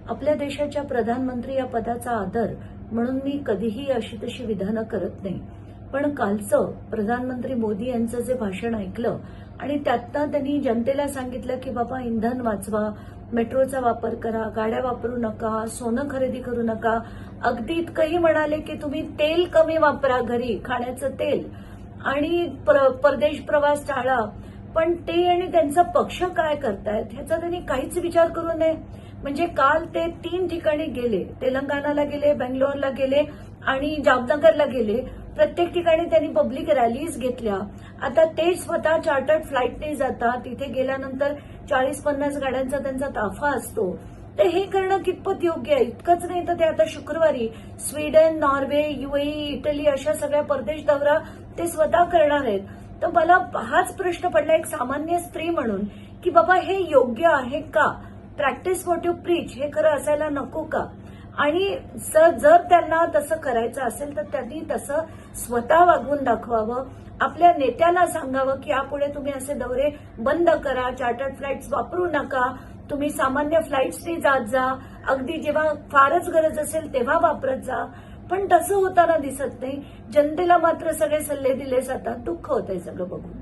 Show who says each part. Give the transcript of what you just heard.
Speaker 1: आपल्या देशाच्या प्रधानमंत्री या पदाचा आदर म्हणून मी कधीही अशी तशी विधानं करत नाही. पण कालचं प्रधानमंत्री मोदी यांचं जे भाषण ऐकलं आणि त्यातनं त्यांनी जनतेला सांगितलं की बाबा इंधन वाचवा, मेट्रोचा वापर करा, गाड्या वापरू नका, सोनं खरेदी करू नका, अगदी इतकंही म्हणाले की तुम्ही तेल कमी वापरा घरी, खाण्याचं तेल, आणि परदेश प्रवास टाळा. पण ते आणि त्यांचा पक्ष काय करतायत ह्याचा त्यांनी काहीच विचार करू नये. म्हणजे काल ते 3 ठिकाणी गेले, तेलंगणाला गेले, बेंगलोरला गेले आणि जामनगरला गेले. प्रत्येक ठिकाणी त्यांनी पब्लिक रॅलीज घेतल्या. आता ते स्वतः चार्टर्ड फ्लाईटने जातात. तिथे गेल्यानंतर 40-50 गाड्यांचा त्यांचा ताफा असतो. तर हे करणं कितपत योग्य आहे? इतकंच नाही तर ते आता शुक्रवारी स्वीडन, नॉर्वे, UAE, इटली अशा सगळ्या परदेश दौरा ते स्वतः करणार आहेत. तर मला हाच प्रश्न पडला एक सामान्य स्त्री म्हणून की बाबा हे योग्य आहे का? प्रॅक्टिस व्हॉट यू प्रीच हे खरं असायला नको का? आणि जर त्यांना तसं करायचं असेल तर त्यांनी तसं स्वतः वागवून दाखवावं. आपल्या नेत्याला सांगावं की यापुढे तुम्ही असे दौरे बंद करा, चार्टर्ड फ्लाईट्स वापरू नका, तुम्ही सामान्य फ्लाईट्सनी जात जा, अगदी जेव्हा फारच गरज असेल तेव्हा वापरत जा. पण तसं होताना दिसत नाही. जनतेला मात्र सगळे सल्ले दिले जातात. दुःख होतंय सगळं बघून.